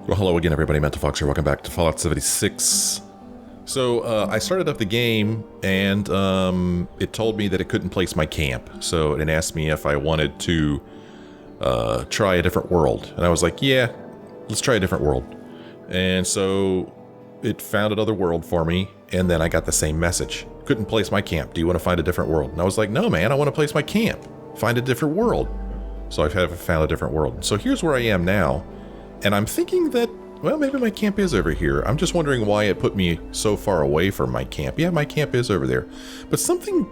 Well, hello again, everybody. Mental Fox here. Welcome back to Fallout 76. So, I started up the game, and it told me that it couldn't place my camp. So, it asked me if I wanted to try a different world. And I was like, yeah, let's try a different world. And so, it found another world for me, and then I got the same message. Couldn't place my camp. Do you want to find a different world? And I was like, no, man, I want to place my camp. Find a different world. So, I've found a different world. So, here's where I am now. And I'm thinking that, well, maybe my camp is over here. I'm just wondering why it put me so far away from my camp. Yeah, my camp is over there. But something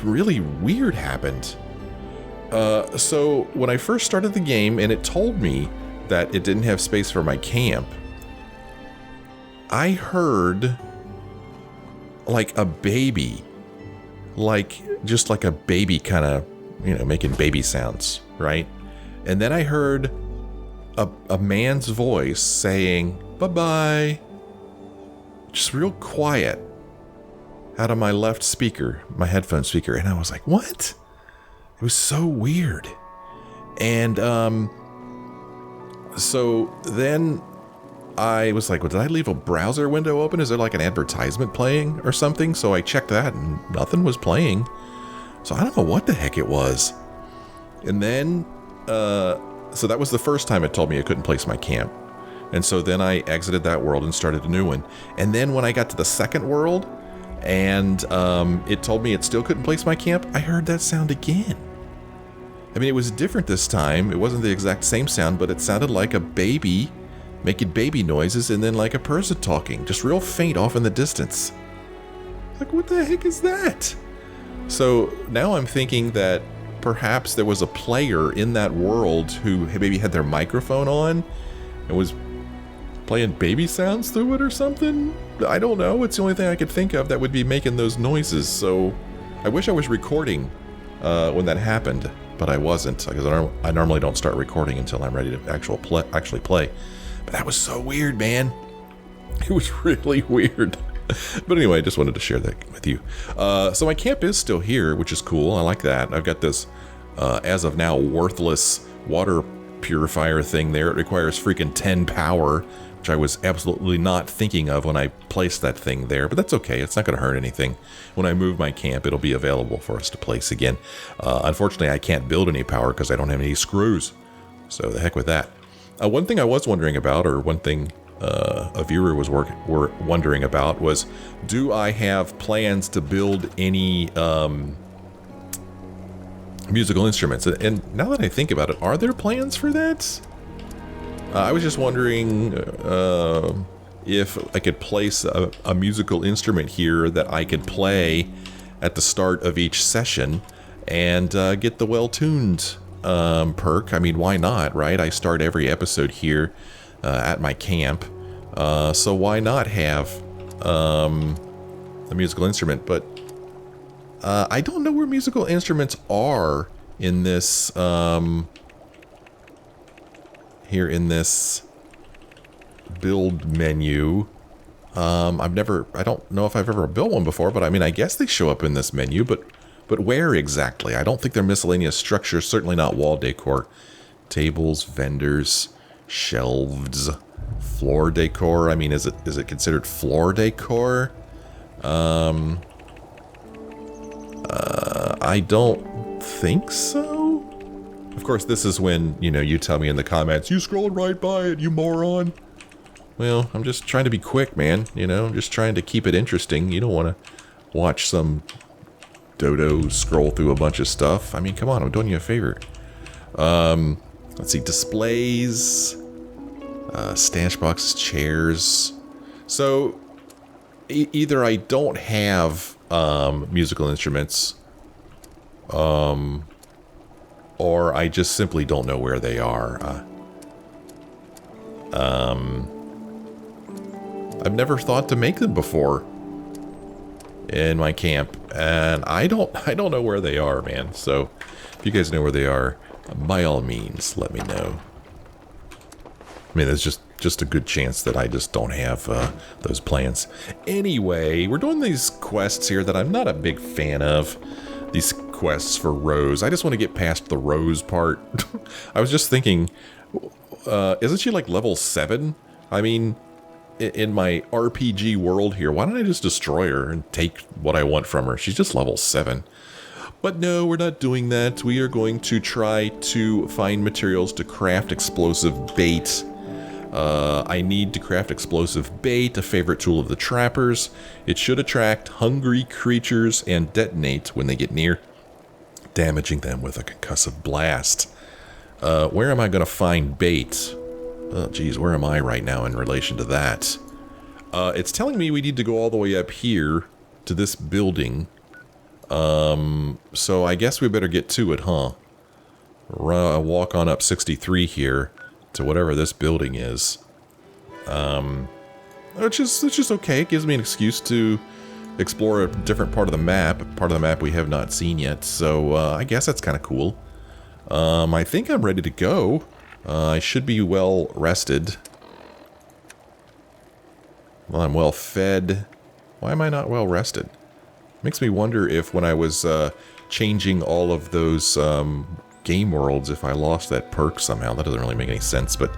really weird happened. So when I first started the game and it told me that it didn't have space for my camp, I heard like a baby, just like a baby kind of, making baby sounds, right? And then I heard a man's voice saying, bye-bye, just real quiet out of my left speaker, my headphone speaker. And I was like, what? It was so weird. And so then I was like, well, did I leave a browser window open? Is there like an advertisement playing or something? So I checked that and nothing was playing. So I don't know what the heck it was. And then, so that was the first time it told me I couldn't place my camp. And so then I exited that world and started a new one. And then when I got to the second world and it told me it still couldn't place my camp, I heard that sound again. I mean, it was different this time. It wasn't the exact same sound, but it sounded like a baby making baby noises and then like a person talking, just real faint off in the distance. Like, what the heck is that? So now I'm thinking that perhaps there was a player in that world who maybe had their microphone on and was playing baby sounds through it or something. I don't know. It's the only thing I could think of that would be making those noises. So I wish I was recording when that happened, but I wasn't, because I normally don't start recording until I'm ready to actually play. But that was so weird, man. It was really weird. But anyway, I just wanted to share that with you. So my camp is still here, which is cool. I like that. I've got this, as of now, worthless water purifier thing there. It requires freaking 10 power, which I was absolutely not thinking of when I placed that thing there. But that's okay. It's not going to hurt anything. When I move my camp, it'll be available for us to place again. Unfortunately, I can't build any power because I don't have any screws. So the heck with that. One thing I was wondering about, or one thing a viewer was wondering about, was, do I have plans to build any musical instruments? And now that I think about it, are there plans for that? I was just wondering if I could place a musical instrument here that I could play at the start of each session and get the well-tuned perk. I mean, why not, right? I start every episode here at my camp, so why not have a musical instrument? But I don't know where musical instruments are in this here in this build menu. I don't know if I've ever built one before, but I mean, I guess they show up in this menu, but where exactly? I don't think they're miscellaneous structures, certainly not wall decor. Tables, vendors, shelves, floor decor. I mean, is it considered floor decor? I don't think so. Of course, this is when, you tell me in the comments, you scrolled right by it, you moron. Well, I'm just trying to be quick, man. I'm just trying to keep it interesting. You don't want to watch some dodo scroll through a bunch of stuff. I mean, come on, I'm doing you a favor. Let's see, displays, stash boxes, chairs. So either I don't have musical instruments, or I just simply don't know where they are. I've never thought to make them before in my camp, and I don't know where they are, man. So if you guys know where they are, by all means, let me know. I mean, there's just a good chance that I just don't have those plans. Anyway, we're doing these quests here that I'm not a big fan of. These quests for Rose. I just want to get past the Rose part. I was just thinking, isn't she like level 7? I mean, in my RPG world here, why don't I just destroy her and take what I want from her? She's just level 7. But no, we're not doing that. We are going to try to find materials to craft explosive bait. I need to craft explosive bait, a favorite tool of the trappers. It should attract hungry creatures and detonate when they get near, damaging them with a concussive blast. Where am I going to find bait? Oh, geez, where am I right now in relation to that? It's telling me we need to go all the way up here to this building. So I guess we better get to it, huh? Walk on up 63 here to whatever this building is. Which is okay. It gives me an excuse to explore a different part of the map we have not seen yet. So I guess that's kind of cool. I think I'm ready to go. I should be well rested. Well, I'm well fed. Why am I not well rested? Makes me wonder if when I was changing all of those game worlds, if I lost that perk somehow. That doesn't really make any sense, but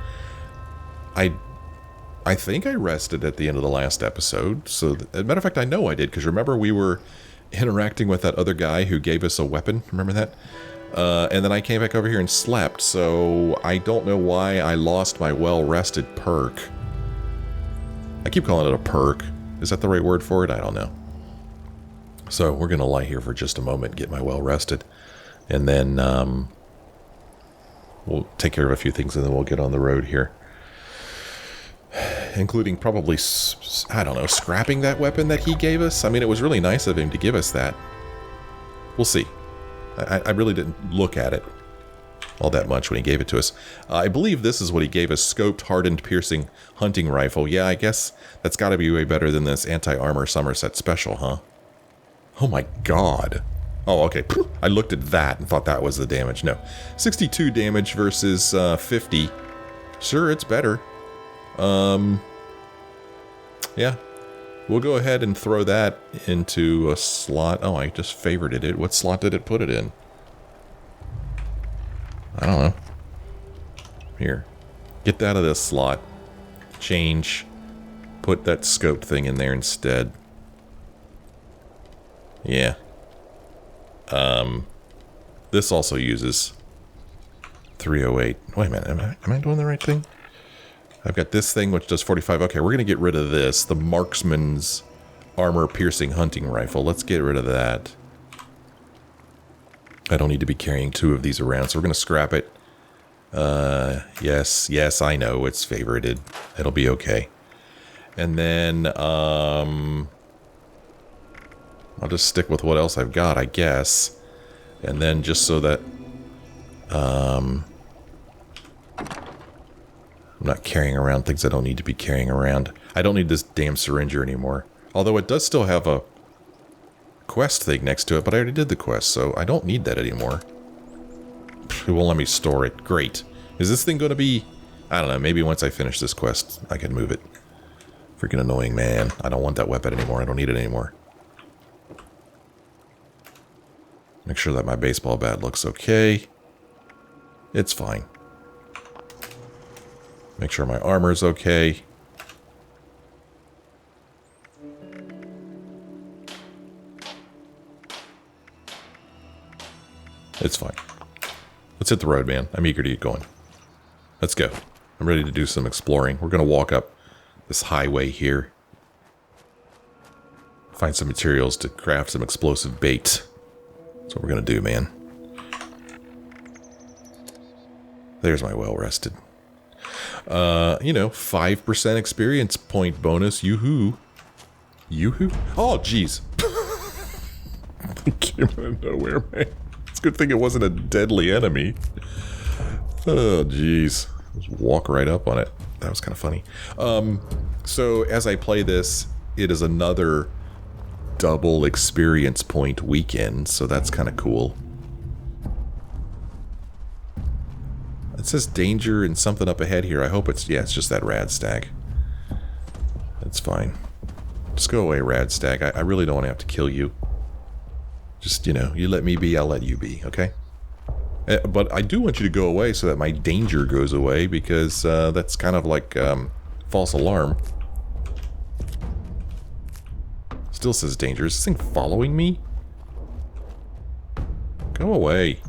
I think I rested at the end of the last episode. So, as a matter of fact, I know I did, because remember we were interacting with that other guy who gave us a weapon. Remember that? And then I came back over here and slept, so I don't know why I lost my well-rested perk. I keep calling it a perk. Is that the right word for it? I don't know. So we're going to lie here for just a moment, get my well-rested, and then we'll take care of a few things, and then we'll get on the road here. Including probably, I don't know, scrapping that weapon that he gave us. I mean, it was really nice of him to give us that. We'll see. I really didn't look at it all that much when he gave it to us. I believe this is what he gave us, scoped, hardened, piercing hunting rifle. Yeah, I guess that's got to be way better than this anti-armor Somerset special, huh? Oh my god. Oh, okay. I looked at that and thought that was the damage. No. 62 damage versus 50. Sure, it's better. Yeah. We'll go ahead and throw that into a slot. Oh, I just favorited it. What slot did it put it in? I don't know. Here. Get that out of this slot. Change. Put that scope thing in there instead. Yeah. This also uses 308. Wait a minute. Am I doing the right thing? I've got this thing which does 45. Okay, we're going to get rid of this. The Marksman's armor-piercing hunting rifle. Let's get rid of that. I don't need to be carrying 2 of these around, so we're going to scrap it. Yes, I know. It's favorited. It'll be okay. And then, I'll just stick with what else I've got, I guess. And then just so that, I'm not carrying around things I don't need to be carrying around. I don't need this damn syringer anymore. Although it does still have a quest thing next to it, but I already did the quest, so I don't need that anymore. It won't let me store it. Great. Is this thing going to be... I don't know, maybe once I finish this quest, I can move it. Freaking annoying, man. I don't want that weapon anymore. I don't need it anymore. Make sure that my baseball bat looks okay. It's fine. Make sure my armor's okay. It's fine. Let's hit the road, man. I'm eager to get going. Let's go. I'm ready to do some exploring. We're going to walk up this highway here. Find some materials to craft some explosive bait. That's what we're going to do, man. There's my well-rested. 5% experience point bonus. Yoo-hoo. Yoo-hoo? Oh, jeez. Came out of nowhere, man. It's a good thing it wasn't a deadly enemy. Oh, jeez. Just walk right up on it. That was kind of funny. So, as I play this, it is another double experience point weekend, so that's kind of cool. It says danger and something up ahead here. I hope it's... yeah, it's just that rad stag. It's fine. Just go away, rad stag. I really don't want to have to kill you. Just, you know, you let me be, I'll let you be, okay? But I do want you to go away so that my danger goes away, because that's kind of like false alarm. Still says danger. Is this thing following me? Go away.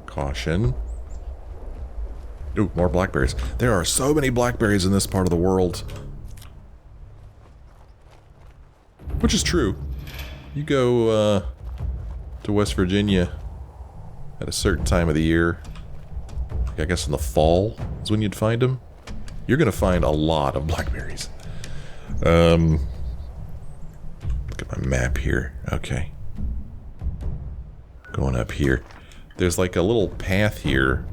Caution. Ooh, more blackberries. There are so many blackberries in this part of the world. Which is true. You go to West Virginia at a certain time of the year. I guess in the fall is when you'd find them. You're going to find a lot of blackberries. Look at my map here. Okay. Going up here. There's like a little path here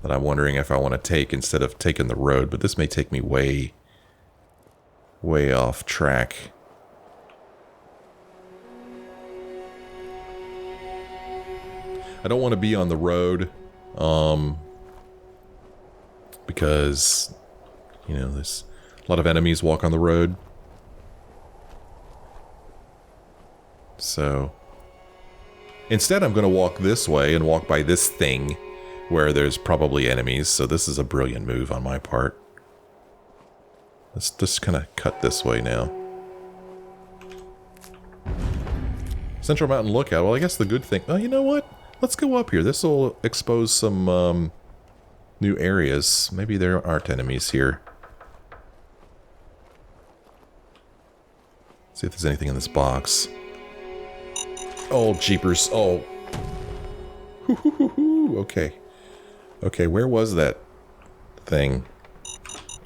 that I'm wondering if I want to take instead of taking the road, but this may take me way off track. I don't want to be on the road, because, you know, there's a lot of enemies walk on the road. So, instead I'm going to walk this way and walk by this thing where there's probably enemies, so this is a brilliant move on my part. Let's just kind of cut this way now. Central Mountain Lookout. Well, I guess the good thing... Oh, you know what? Let's go up here. This will expose some new areas. Maybe there aren't enemies here. See if there's anything in this box. Oh, jeepers. Oh. Okay. Okay, where was that thing?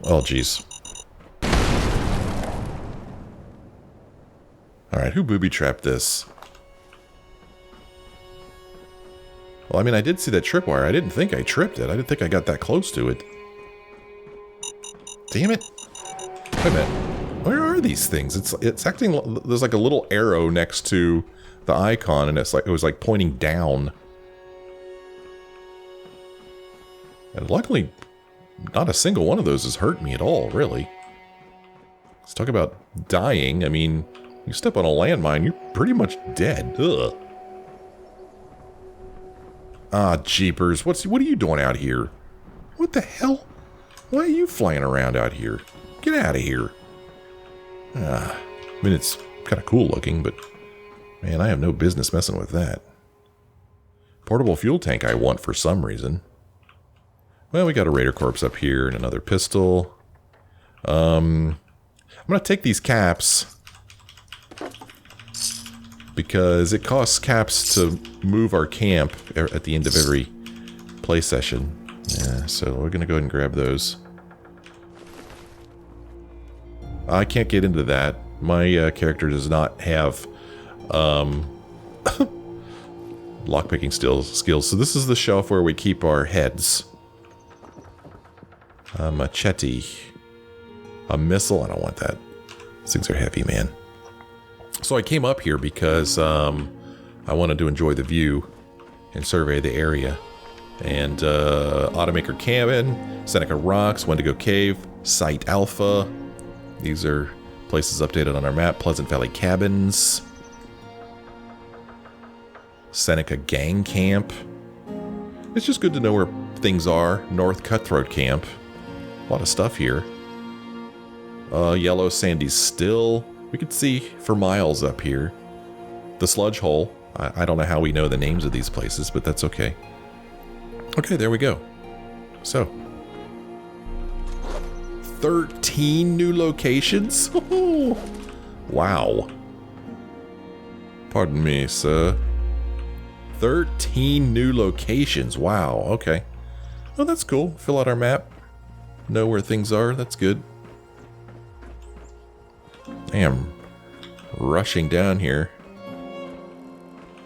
Oh, jeez. Alright, who booby-trapped this? Well, I mean, I did see that tripwire. I didn't think I tripped it. I didn't think I got that close to it. Damn it. Wait a minute. Where are these things? It's acting... There's like a little arrow next to the icon, and it was like pointing down. And luckily, not a single one of those has hurt me at all, really. Let's talk about dying. I mean, you step on a landmine, you're pretty much dead. Ugh. Ah, jeepers. What are you doing out here? What the hell? Why are you flying around out here? Get out of here. Ah, I mean, it's kind of cool looking, but man, I have no business messing with that. Portable fuel tank I want for some reason. Well, we got a Raider Corpse up here and another pistol. I'm going to take these caps because it costs caps to move our camp at the end of every play session. Yeah, so we're going to go ahead and grab those. I can't get into that. My character does not have lockpicking skills. So this is the shelf where we keep our heads. A machete. A missile. I don't want that. These things are heavy, man. So I came up here because I wanted to enjoy the view and survey the area. And Automaker Cabin, Seneca Rocks, Wendigo Cave, Site Alpha. These are places updated on our map. Pleasant Valley Cabins. Seneca Gang Camp. It's just good to know where things are. North Cutthroat Camp. A lot of stuff here. Yellow Sandy Still. We could see for miles up here. The Sludge Hole. I don't know how we know the names of these places, but that's okay. Okay, there we go. So, 13 new locations? Wow. Pardon me, sir. 13 new locations. Wow, okay. Oh, that's cool. Fill out our map. Know where things are. That's good. I am rushing down here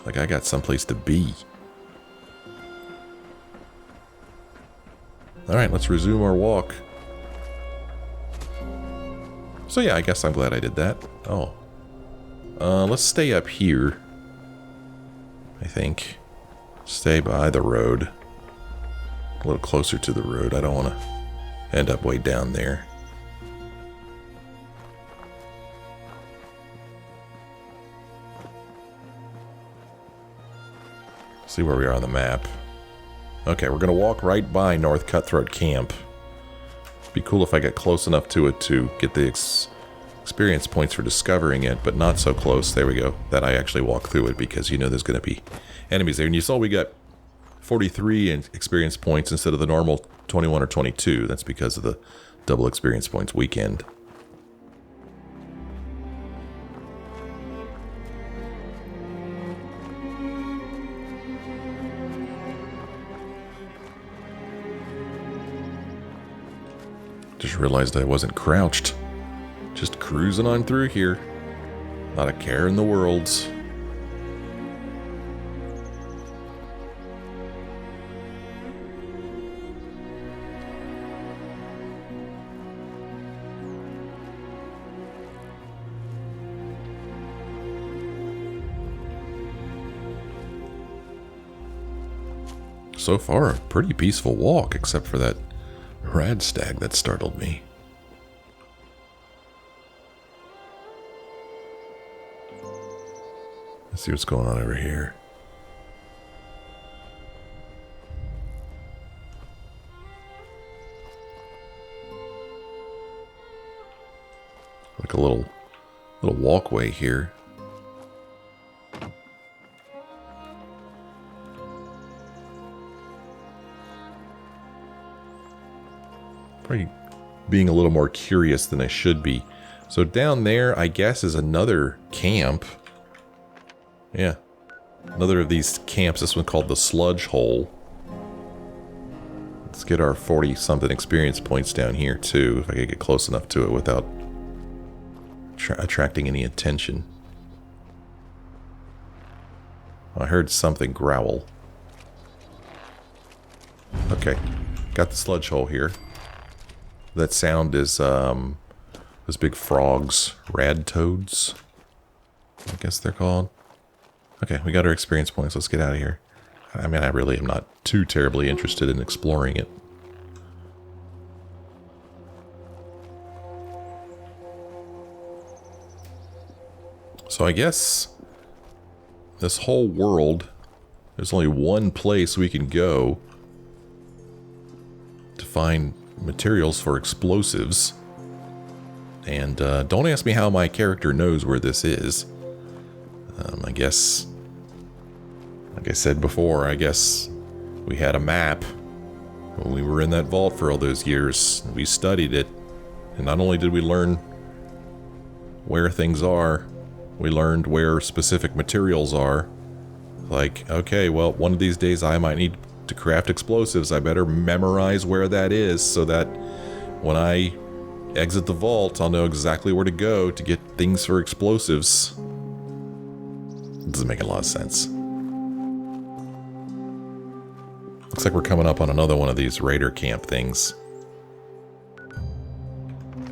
like I got someplace to be. Alright, let's resume our walk. So yeah, I guess I'm glad I did that. Oh. Let's stay up here. I think. Stay by the road. A little closer to the road. I don't want to end up way down there. See where we are on the map. Okay, we're going to walk right by North Cutthroat Camp. Be cool if I get close enough to it to get the experience points for discovering it, but not so close, there we go, that I actually walk through it, because you know there's going to be enemies there. And you saw we got 43 experience points instead of the normal 21 or 22. That's because of the double experience points weekend. Just realized I wasn't crouched. Just cruising on through here. Not a care in the world. So far, a pretty peaceful walk, except for that rad stag that startled me. Let's see what's going on over here. Like a little walkway here. Probably being a little more curious than I should be. So down there, I guess, is another camp. Yeah. Another of these camps. This one called the Sludge Hole. Let's get our 40-something experience points down here, too. If I could get close enough to it without attracting any attention. I heard something growl. Okay. Got the Sludge Hole here. That sound is, those big frogs, rad toads, I guess they're called. Okay, we got our experience points. Let's get out of here. I mean, I really am not too terribly interested in exploring it. So I guess this whole world, there's only one place we can go to find materials for explosives. And don't ask me how my character knows where this is. I guess, like I said before, I guess we had a map when we were in that vault for all those years. We studied it, and not only did we learn where things are, we learned where specific materials are. Like, okay, well, one of these days I might need to craft explosives. I better memorize where that is so that when I exit the vault, I'll know exactly where to go to get things for explosives. It doesn't make a lot of sense. Looks like we're coming up on another one of these raider camp things.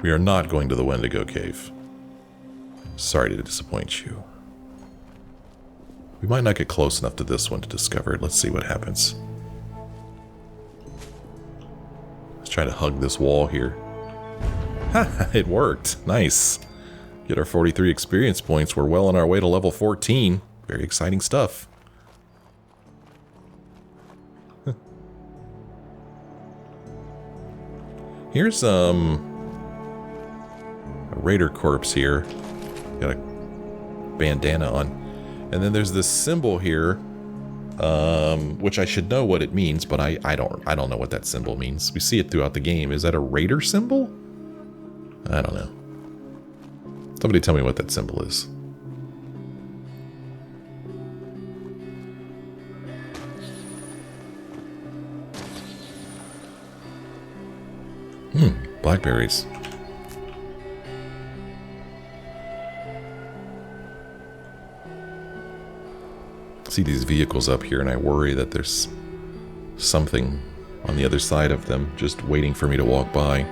We are not going to the Wendigo Cave. Sorry to disappoint you. We might not get close enough to this one to discover it. Let's see what happens. Let's try to hug this wall here. Ha! It worked. Nice. Get our 43 experience points. We're well on our way to level 14. Very exciting stuff. Here's a raider corpse here. Got a bandana on. And then there's this symbol here, which I should know what it means, but I don't know what that symbol means. We see it throughout the game. Is that a raider symbol? I don't know. Somebody tell me what that symbol is. Blackberries. See these vehicles up here and I worry that there's something on the other side of them just waiting for me to walk by.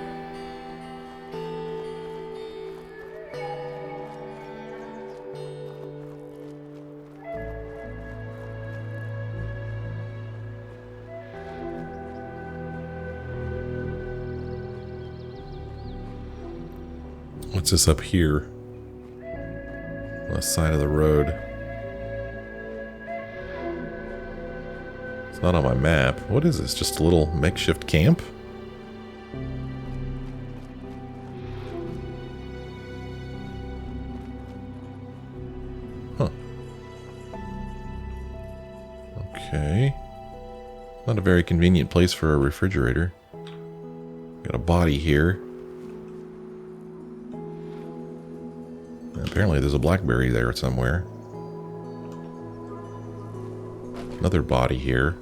What's this up here? On the side of the road. not on my map. What is this? Just a little makeshift camp? Huh. Okay. Not a very convenient place for a refrigerator. Got a body here. Apparently there's a blackberry there somewhere. Another body here.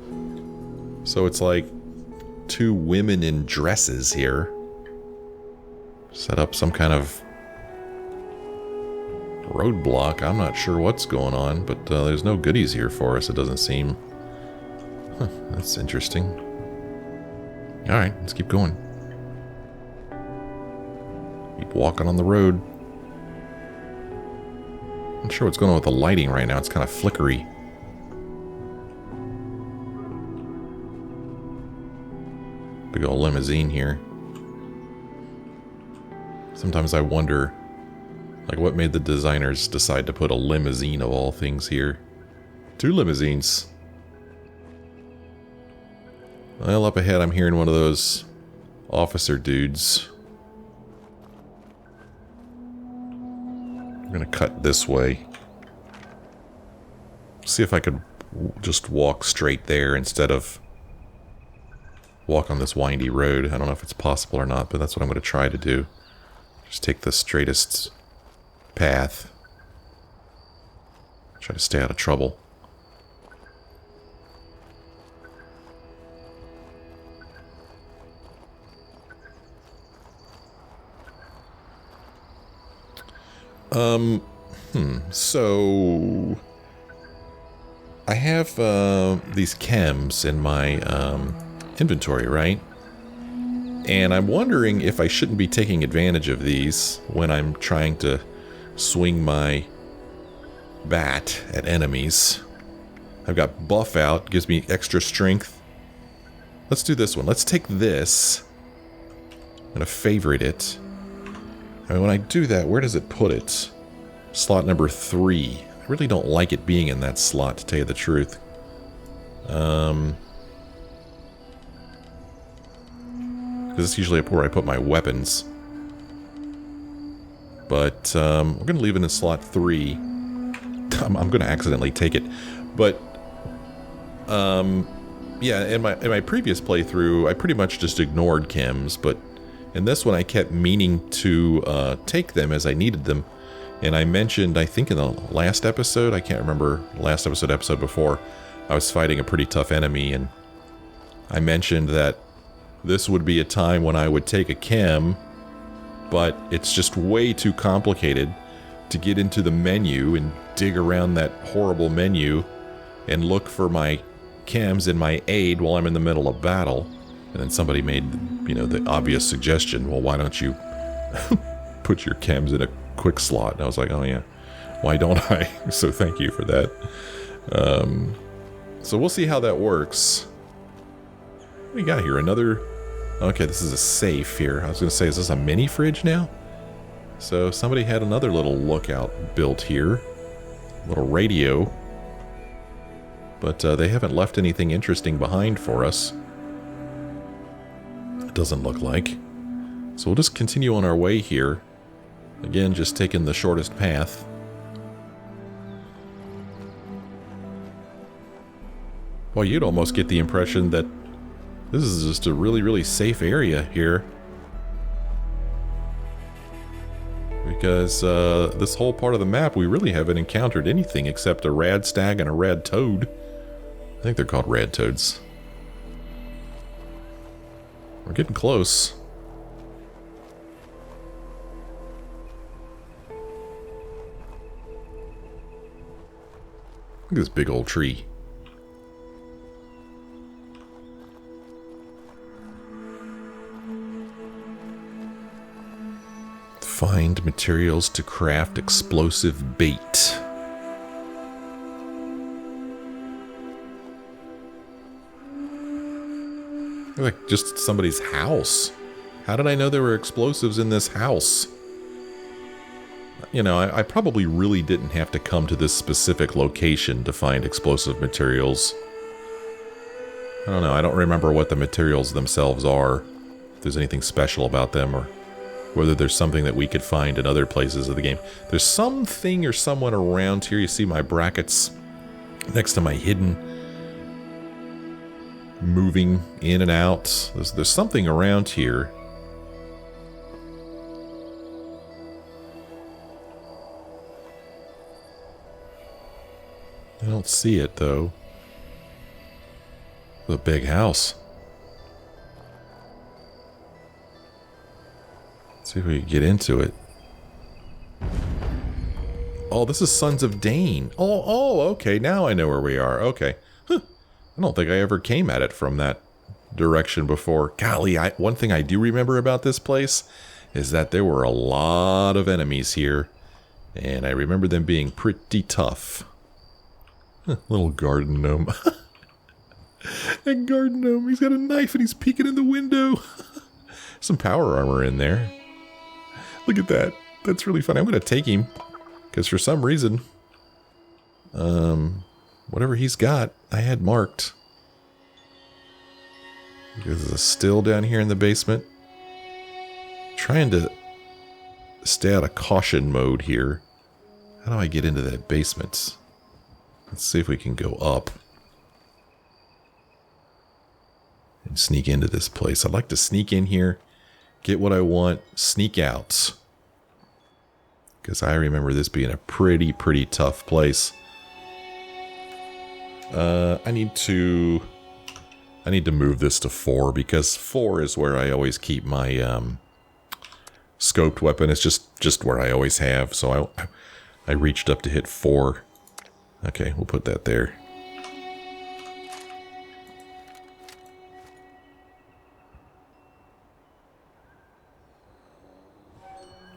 So it's like two women in dresses here. Set up some kind of roadblock. I'm not sure what's going on, but there's no goodies here for us, it doesn't seem. Huh, that's interesting. Alright, let's keep going. Keep walking on the road. I'm not sure what's going on with the lighting right now. It's kind of flickery. Big old limousine here. Sometimes I wonder, like, what made the designers decide to put a limousine of all things here? 2 limousines. Well, up ahead I'm hearing one of those officer dudes. I'm gonna cut this way. See if I could just walk straight there instead of walk on this windy road. I don't know if it's possible or not, but that's what I'm going to try to do. Just take the straightest path. Try to stay out of trouble. So I have these chems in my inventory, right? And I'm wondering if I shouldn't be taking advantage of these when I'm trying to swing my bat at enemies. I've got buff out, gives me extra strength. Let's do this one. Let's take this. I'm going to favorite it. And when I do that, where does it put it? Slot number 3. I really don't like it being in that slot, to tell you the truth. Because it's usually up where I put my weapons. But we're going to leave it in slot 3. I'm going to accidentally take it. But yeah, in my previous playthrough, I pretty much just ignored chems. But in this one, I kept meaning to take them as I needed them. And I mentioned, I think in the last episode, I can't remember, last episode before, I was fighting a pretty tough enemy, and I mentioned that this would be a time when I would take a chem, but it's just way too complicated to get into the menu and dig around that horrible menu and look for my chems in my aid while I'm in the middle of battle. And then somebody made, you know, the obvious suggestion, well, why don't you put your chems in a quick slot? And I was like, oh yeah, why don't I? So thank you for that. So we'll see how that works. What do we got here? Another... Okay, this is a safe here. I was going to say, is this a mini fridge now? So somebody had another little lookout built here. Little radio. But they haven't left anything interesting behind for us. It doesn't look like. So we'll just continue on our way here. Again, just taking the shortest path. Well, you'd almost get the impression that this is just a really, really safe area here. Because this whole part of the map, we really haven't encountered anything except a rad stag and a rad toad. I think they're called rad toads. We're getting close. Look at this big old tree. Find materials to craft explosive bait. Like just somebody's house. How did I know there were explosives in this house? You know, I probably really didn't have to come to this specific location to find explosive materials. I don't know. I don't remember what the materials themselves are. If there's anything special about them, or whether there's something that we could find in other places of the game. There's something or someone around here. You see my brackets next to my hidden, moving in and out. There's something around here. I don't see it, though. The big house. Let's see if we can get into it. Oh, this is Sons of Dane. Oh, okay. Now I know where we are. Okay. Huh. I don't think I ever came at it from that direction before. Golly, one thing I do remember about this place is that there were a lot of enemies here. And I remember them being pretty tough. Little garden gnome. That garden gnome, he's got a knife and he's peeking in the window. Some power armor in there. Look at that. That's really funny. I'm going to take him. Because for some reason, whatever he's got, I had marked. There's a still down here in the basement. Trying to stay out of caution mode here. How do I get into that basement? Let's see if we can go up and sneak into this place. I'd like to sneak in here, get what I want, sneak out. Because I remember this being a pretty tough place. I need to move this to 4, because 4 is where I always keep my scoped weapon. It's just where I always have. So I reached up to hit 4. Okay, we'll put that there.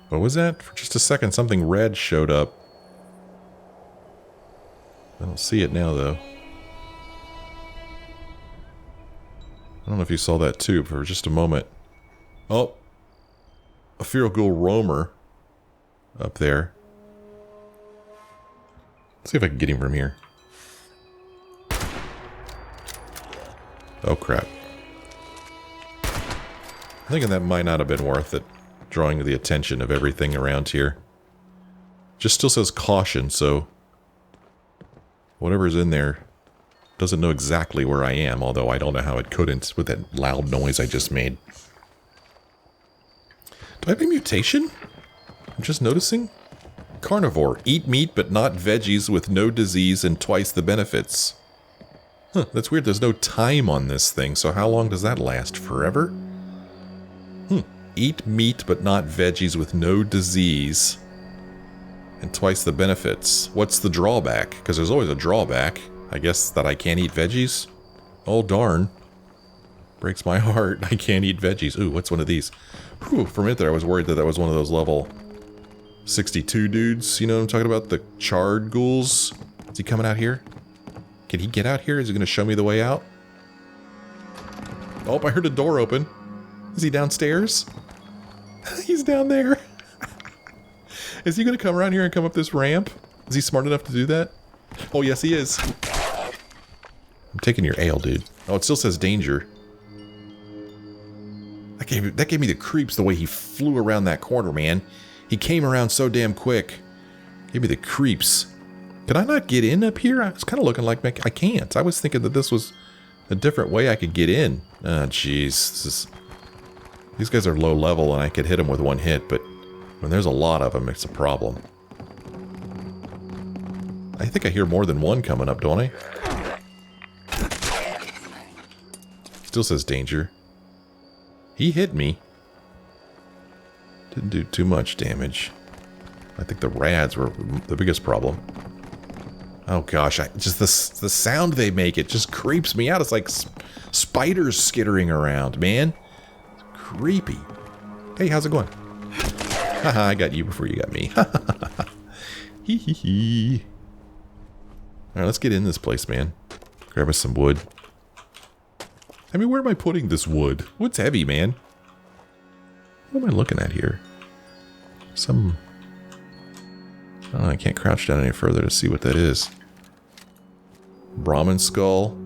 What was that? For just a second, something red showed up. I don't see it now, though. I don't know if you saw that, too, for just a moment. Oh! A Feral Ghoul roamer up there. Let's see if I can get him from here. Oh, crap. I'm thinking that might not have been worth it, drawing the attention of everything around here. Just still says caution, so whatever's in there doesn't know exactly where I am, although I don't know how it couldn't with that loud noise I just made. Do I have a mutation? I'm just noticing. Carnivore. Eat meat but not veggies with no disease and twice the benefits. Huh, that's weird. There's no time on this thing, so how long does that last? Forever? Eat meat but not veggies with no disease and twice the benefits. What's the drawback? Because there's always a drawback. I guess that I can't eat veggies? Oh, darn. Breaks my heart. I can't eat veggies. Ooh, what's one of these? Whew, for a minute there I was worried that was one of those level 62 dudes. You know what I'm talking about? The charred ghouls. Is he coming out here? Can he get out here? Is he going to show me the way out? Oh, I heard a door open. Is he downstairs? He's down there. Is he going to come around here and come up this ramp? Is he smart enough to do that? Oh, yes, he is. I'm taking your ale, dude. Oh, it still says danger. That gave me the creeps the way he flew around that corner, man. He came around so damn quick. Gave me the creeps. Can I not get in up here? It's kind of looking like I can't. I was thinking that this was a different way I could get in. Oh, jeez. These guys are low level and I could hit them with one hit, but when there's a lot of them, it's a problem. I think I hear more than one coming up, don't I? Still says danger. He hit me. Didn't do too much damage. I think the rads were the biggest problem. Oh gosh, just the sound they make, it just creeps me out. It's like spiders skittering around, man. It's creepy. Hey, how's it going? Haha, I got you before you got me. Hee hee hee. Alright, let's get in this place, man. Grab us some wood. I mean, where am I putting this wood? Wood's heavy, man. What am I looking at here? Oh, I can't crouch down any further to see what that is. Brahmin skull.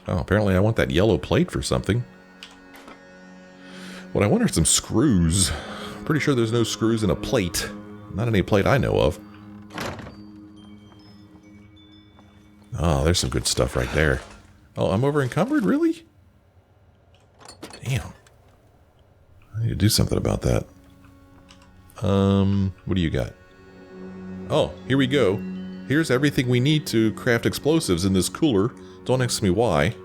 Oh, apparently I want that yellow plate for something. What I wonder is some screws. Pretty sure there's no screws in a plate. Not any plate I know of. Oh, there's some good stuff right there. Oh, I'm over encumbered? Really? Damn. I need to do something about that. What do you got? Oh, here we go. Here's everything we need to craft explosives in this cooler. Don't ask me why.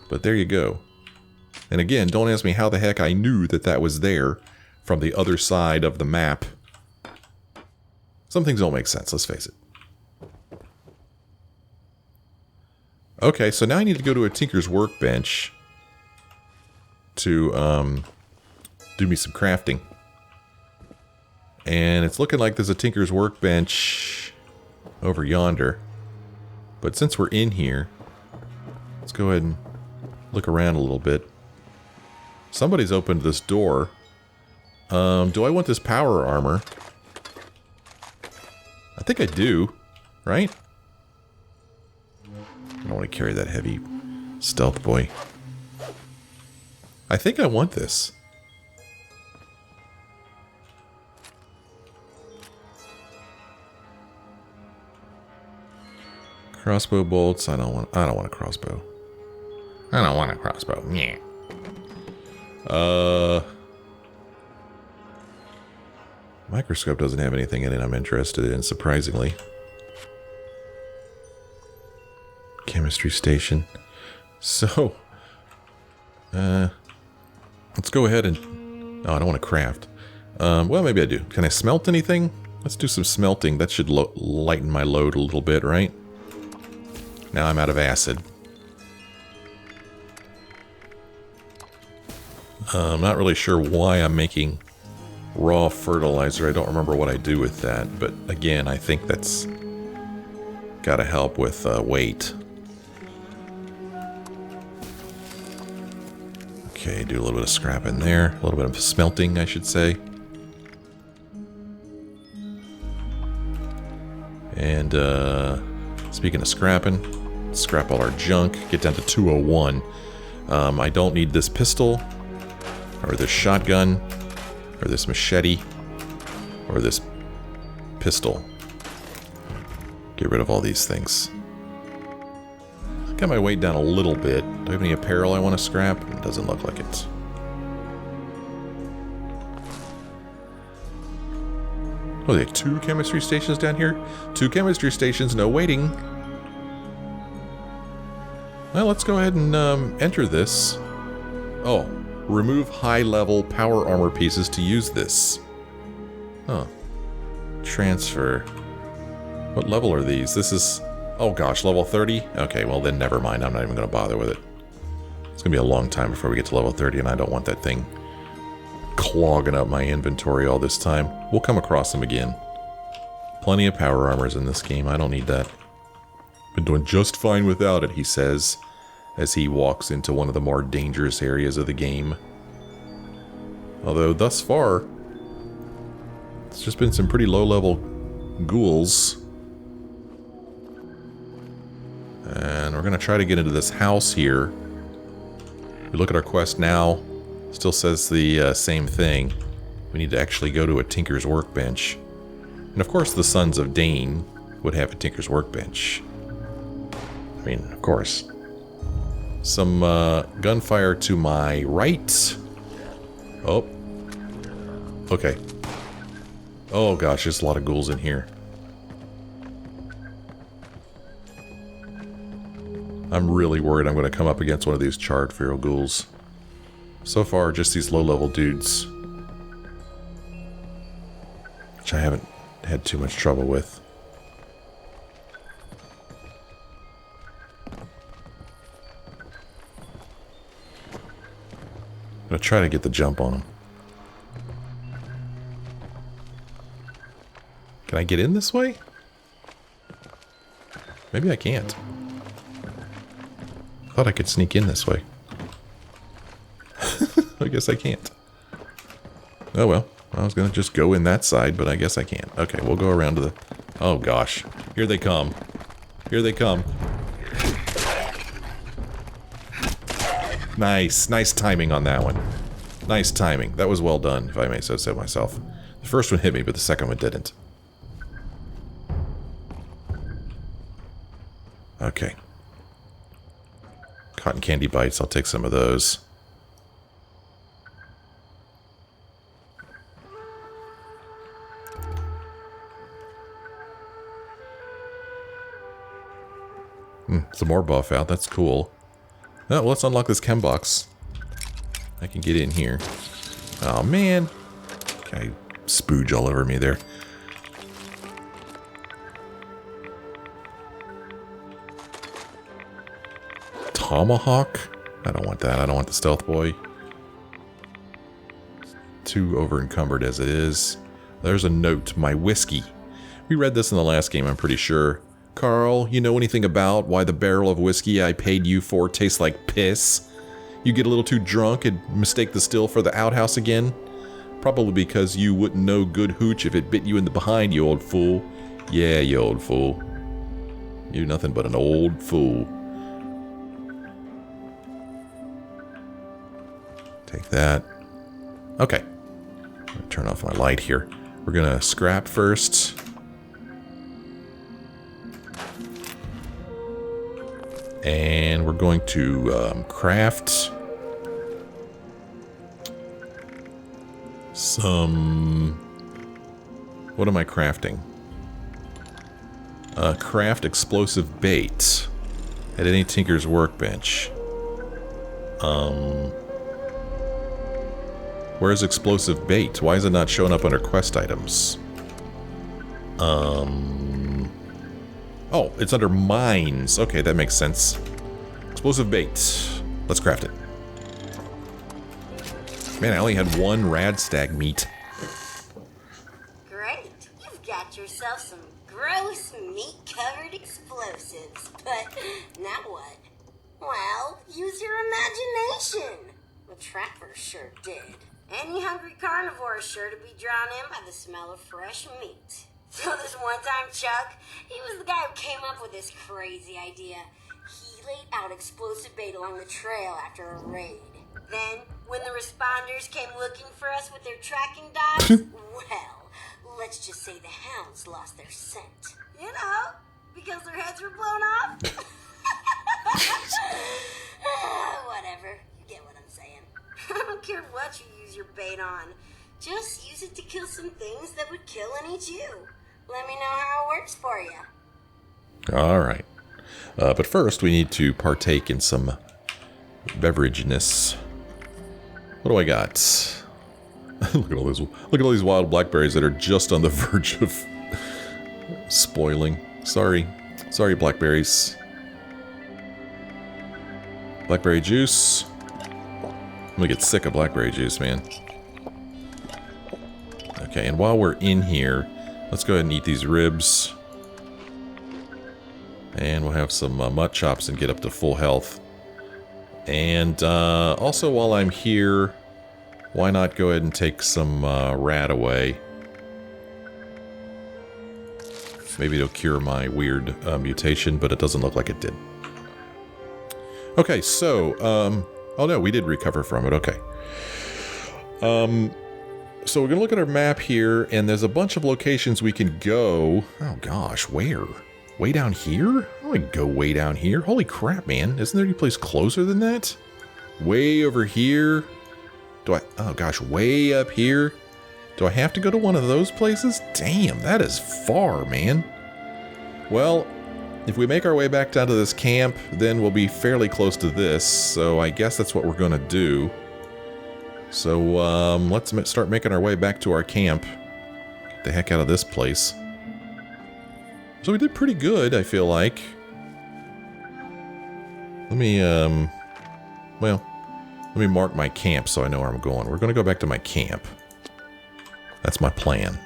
But there you go. And again, don't ask me how the heck I knew that that was there from the other side of the map. Some things don't make sense, let's face it. Okay, so now I need to go to a Tinker's Workbench to do me some crafting. And it's looking like there's a Tinker's Workbench over yonder. But since we're in here, let's go ahead and look around a little bit. Somebody's opened this door. Do I want this power armor? I think I do, right? I don't want to carry that heavy stealth boy. I think I want this. Crossbow bolts. I don't want a crossbow. I don't want a crossbow. Yeah. Microscope doesn't have anything in it I'm interested in, surprisingly. Chemistry station. So, let's go ahead and... Oh, I don't want to craft. Well, maybe I do. Can I smelt anything? Let's do some smelting. That should lighten my load a little bit, right? Now I'm out of acid. I'm not really sure why I'm making raw fertilizer. I don't remember what I do with that. But again, I think that's gotta help with weight. Okay, do a little bit of scrap in there. A little bit of smelting, I should say. And, speaking of scrapping, scrap all our junk. Get down to 201. I don't need this pistol, or this shotgun, or this machete, or this pistol. Get rid of all these things. Got my weight down a little bit. Do I have any apparel I want to scrap? It doesn't look like it. Oh, they have 2 chemistry stations down here? 2 chemistry stations, no waiting. Well, let's go ahead and enter this. Oh, remove high-level power armor pieces to use this. Huh. Transfer. What level are these? This is... Oh gosh, level 30? Okay, well then never mind. I'm not even going to bother with it. It's going to be a long time before we get to level 30, and I don't want that thing clogging up my inventory all this time. We'll come across them again. Plenty of power armors in this game. I don't need that. Been doing just fine without it, he says, as he walks into one of the more dangerous areas of the game. Although, thus far, it's just been some pretty low-level ghouls. And we're going to try to get into this house here. We look at our quest now. Still says the same thing. We need to actually go to a Tinker's Workbench. And of course the Sons of Dane would have a Tinker's Workbench. I mean, of course. Some gunfire to my right. Oh. Okay. Oh gosh, there's a lot of ghouls in here. I'm really worried I'm going to come up against one of these charred feral ghouls. So far, just these low-level dudes. Which I haven't had too much trouble with. I'm going to try to get the jump on them. Can I get in this way? Maybe I can't. I thought I could sneak in this way. I guess I can't. Oh well. I was gonna just go in that side, but I guess I can't. Okay, we'll go around to the... Oh gosh. Here they come. Here they come. Nice. Nice timing on that one. Nice timing. That was well done, if I may so say myself. The first one hit me, but the second one didn't. Okay. Cotton candy bites. I'll take some of those. Some more buff out. That's cool. Oh, well, let's unlock this chem box. I can get in here. Oh, man. Okay, spooge all over me there. Tomahawk? I don't want that. I don't want the stealth boy. Too over encumbered as it is. There's a note. My whiskey. We read this in the last game, I'm pretty sure. Carl, you know anything about why the barrel of whiskey I paid you for tastes like piss? You get a little too drunk and mistake the still for the outhouse again? Probably because you wouldn't know good hooch if it bit you in the behind, you old fool. Yeah, you old fool. You're nothing but an old fool. Take that. Okay. I'm gonna turn off my light here. We're gonna scrap first. And we're going to craft some... What am I crafting? Craft explosive bait at any tinker's workbench. Where's explosive bait? Why is it not showing up under quest items? Oh, it's under mines. Okay, that makes sense. Explosive bait. Let's craft it. Man, I only had one rad stag meat. Great. You've got yourself some gross meat-covered explosives. But now what? Well, use your imagination. The trapper sure did. Any hungry carnivore is sure to be drawn in by the smell of fresh meat. So this one time, Chuck, he was the guy who came up with this crazy idea. He laid out explosive bait along the trail after a raid. Then, when the responders came looking for us with their tracking dogs, well, let's just say the hounds lost their scent. You know, because their heads were blown off. Whatever, you get what I'm saying. I don't care what you use your bait on. Just use it to kill some things that would kill and eat you. Let me know how it works for you. Alright. But first, we need to partake in some beverageness. What do I got? Look at all these wild blackberries that are just on the verge of spoiling. Sorry. Sorry, blackberries. Blackberry juice. I'm gonna get sick of blackberry juice, man. Okay, and while we're in here, let's go ahead and eat these ribs. And we'll have some mutt chops and get up to full health. And also while I'm here, why not go ahead and take some rat away? Maybe it'll cure my weird mutation, but it doesn't look like it did. Okay, so, oh no, we did recover from it, okay. So we're gonna look at our map here, and there's a bunch of locations we can go. Oh gosh, where? Way down here? I can go way down here. Holy crap, man. Isn't there any place closer than that? Way over here? Oh gosh, way up here? Do I have to go to one of those places? Damn, that is far, man. Well, if we make our way back down to this camp, then we'll be fairly close to this, so I guess that's what we're gonna do. So, let's start making our way back to our camp. Get the heck out of this place. So we did pretty good, I feel like. Let me, well, let me mark my camp so I know where I'm going. We're gonna go back to my camp. That's my plan.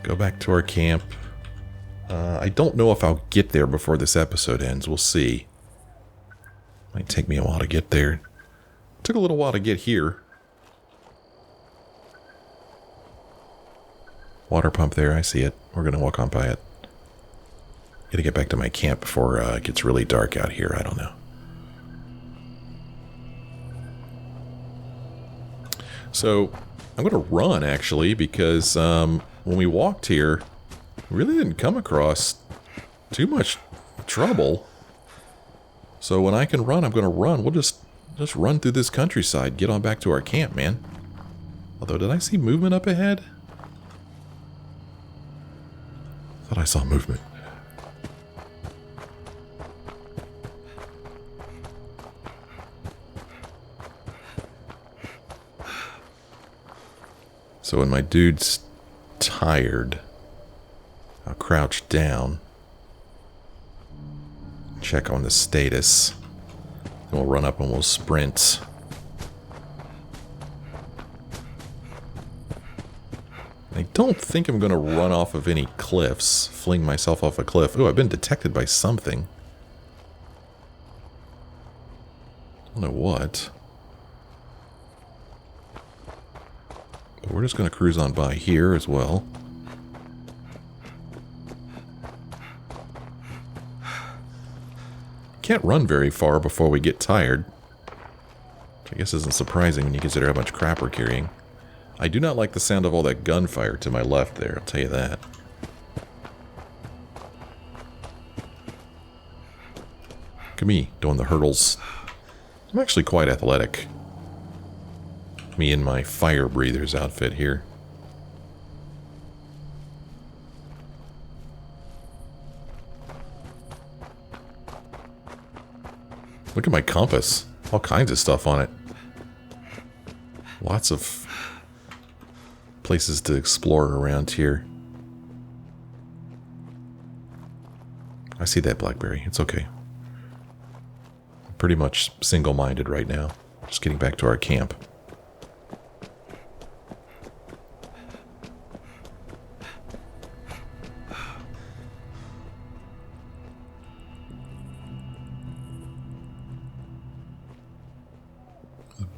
Go back to our camp. I don't know if I'll get there before this episode ends. We'll see. Might take me a while to get there. Took a little while to get here. Water pump there, I see it. We're gonna walk on by it. Gotta get back to my camp before it gets really dark out here, I don't know. So, I'm going to run, actually, because when we walked here, we really didn't come across too much trouble. So when I can run, I'm going to run. We'll just run through this countryside. Get on back to our camp, man. Although, did I see movement up ahead? Thought I saw movement. So when my dude's tired, I'll crouch down, check on the status, and we'll run up and we'll sprint. I don't think I'm going to run off of any cliffs, fling myself off a cliff. Oh, I've been detected by something. I don't know what. But we're just going to cruise on by here as well. Can't run very far before we get tired. Which I guess isn't surprising when you consider how much crap we're carrying. I do not like the sound of all that gunfire to my left there, I'll tell you that. Look at me, doing the hurdles. I'm actually quite athletic. Me in my fire breather's outfit here. Look at my compass. All kinds of stuff on it. Lots of places to explore around here. I see that blackberry. It's okay. I'm pretty much single-minded right now. Just getting back to our camp.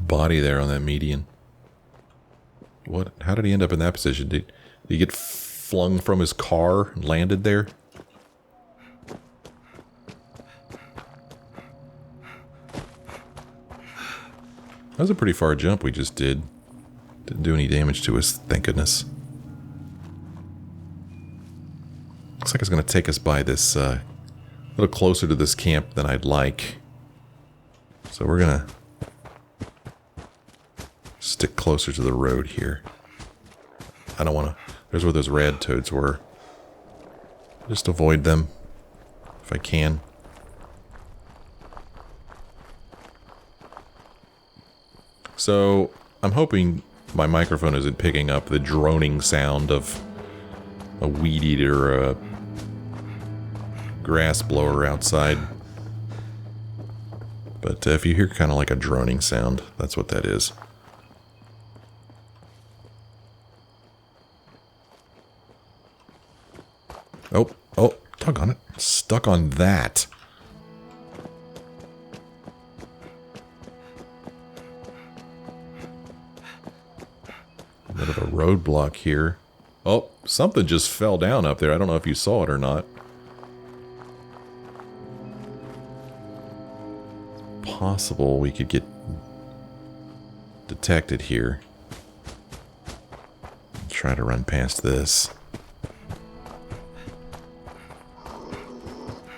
Body there on that median. What? How did he end up in that position? Did he get flung from his car and landed there? That was a pretty far jump we just did. Didn't do any damage to us, thank goodness. Looks like it's going to take us by this, a little closer to this camp than I'd like. So we're going to stick closer to the road here. I don't want to... There's where those rad toads were. Just avoid them if I can. So, I'm hoping my microphone isn't picking up the droning sound of a weed eater or a grass blower outside. But if you hear kind of like a droning sound, that's what that is. Oh, doggone it. Stuck on that. A bit of a roadblock here. Oh, something just fell down up there. I don't know if you saw it or not. It's possible we could get detected here. Try to run past this.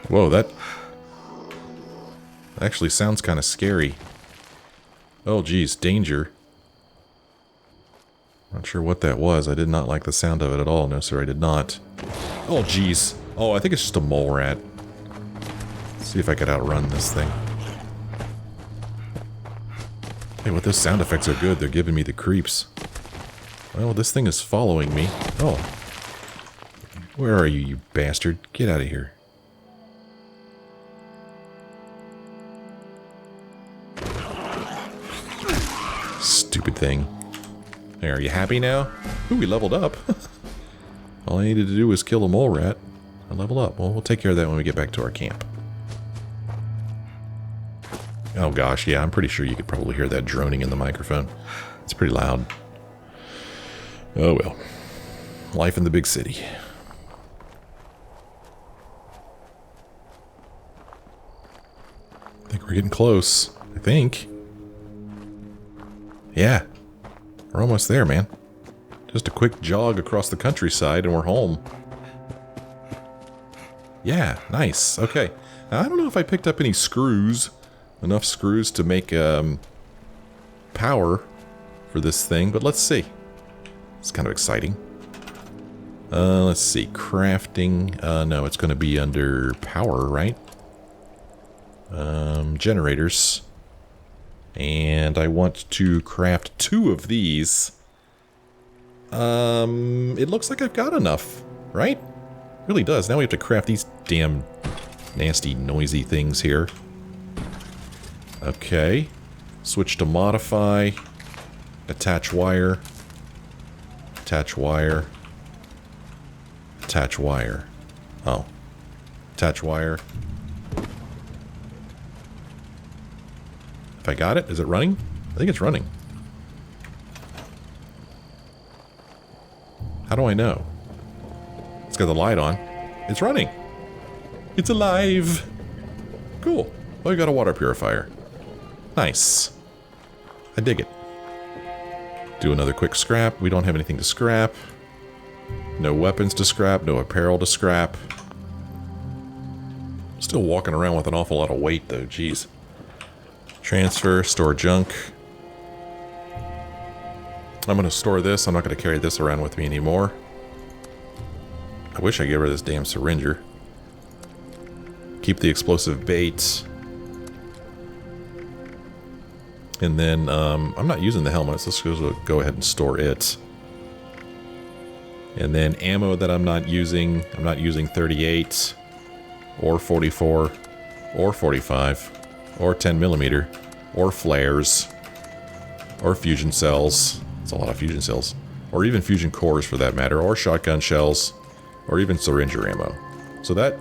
Whoa, that actually sounds kind of scary. Oh, geez, danger. Not sure what that was. I did not like the sound of it at all. No, sir, I did not. Oh, geez. Oh, I think it's just a mole rat. Let's see if I could outrun this thing. Hey, what those sound effects are good. They're giving me the creeps. Well, this thing is following me. Oh. Where are you, you bastard? Get out of here. Stupid thing. Hey, are you happy now? Ooh, we leveled up. All I needed to do was kill a mole rat. I leveled up. Well, we'll take care of that when we get back to our camp. Oh gosh, yeah, I'm pretty sure you could probably hear that droning in the microphone. It's pretty loud. Oh well. Life in the big city. I think we're getting close. I think. Yeah. We're almost there, man. Just a quick jog across the countryside and we're home. Yeah, nice. Okay. Now, I don't know if I picked up any screws. Enough screws to make power for this thing, but let's see. It's kind of exciting. Let's see. Crafting. No, it's going to be under power, right? Generators. And I want to craft 2 of these. It looks like I've got enough, right? It really does. Now we have to craft these damn nasty, noisy things here. Okay. Switch to modify. Attach wire. Attach wire. Attach wire. Oh. Attach wire. If I got it, is it running? I think it's running. How do I know? It's got the light on. It's running. It's alive. Cool. Oh, we got a water purifier. Nice. I dig it. Do another quick scrap. We don't have anything to scrap. No weapons to scrap. No apparel to scrap. Still walking around with an awful lot of weight, though. Jeez. Transfer. Store junk. I'm going to store this. I'm not going to carry this around with me anymore. I wish I get rid of this damn syringer. Keep the explosive bait. And then, I'm not using the helmet, so let's go ahead and store it. And then ammo that I'm not using 38, or 44, or 45, or 10mm, or flares, or fusion cells. It's a lot of fusion cells. Or even fusion cores for that matter, or shotgun shells, or even syringer ammo. So that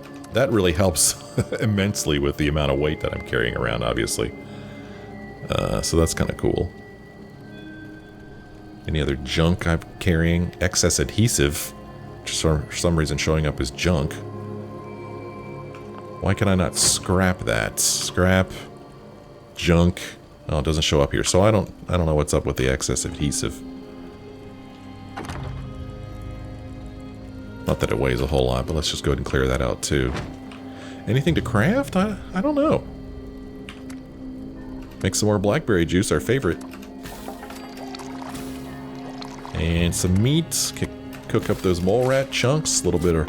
really helps immensely with the amount of weight that I'm carrying around, obviously. So that's kind of cool. Any other junk I'm carrying? Excess adhesive, which is for some reason showing up as junk. Why can I not scrap that? Scrap, junk. Oh, it doesn't show up here, so I don't know what's up with the excess adhesive. Not that it weighs a whole lot, but let's just go ahead and clear that out too. Anything to craft? I don't know. Make some more blackberry juice, our favorite. And some meat. Cook up those mole rat chunks. A little bit of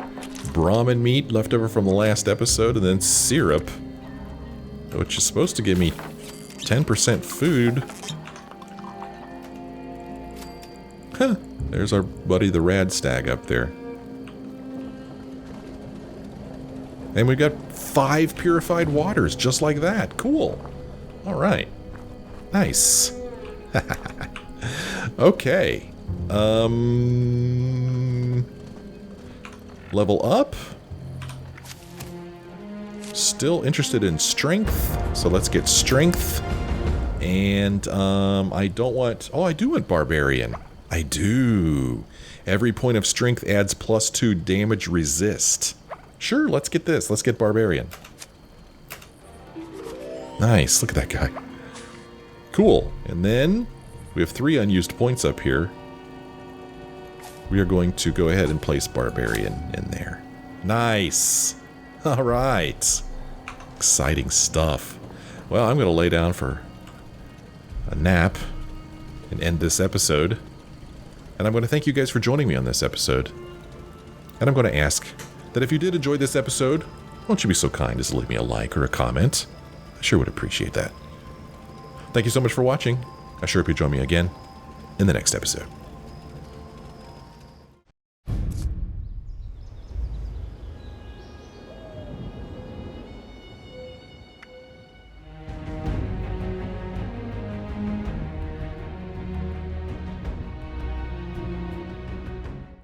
Brahmin meat left over from the last episode. And then syrup, which is supposed to give me 10% food. Huh. There's our buddy the rad stag up there. And we've got 5 purified waters just like that. Cool. Alright. Nice. Okay. Level up. Still interested in strength. So let's get strength. And I don't want... Oh, I do want barbarian. I do. Every point of strength adds +2 damage resist. Sure, let's get this. Let's get barbarian. Nice, look at that guy. Cool. And then we have 3 unused points up here. We are going to go ahead and place barbarian in there. Nice. All right. Exciting stuff. Well, I'm going to lay down for a nap and end this episode. And I'm going to thank you guys for joining me on this episode. And I'm going to ask that if you did enjoy this episode, won't you be so kind as to leave me a like or a comment? I sure would appreciate that. Thank you so much for watching. I sure hope you join me again in the next episode.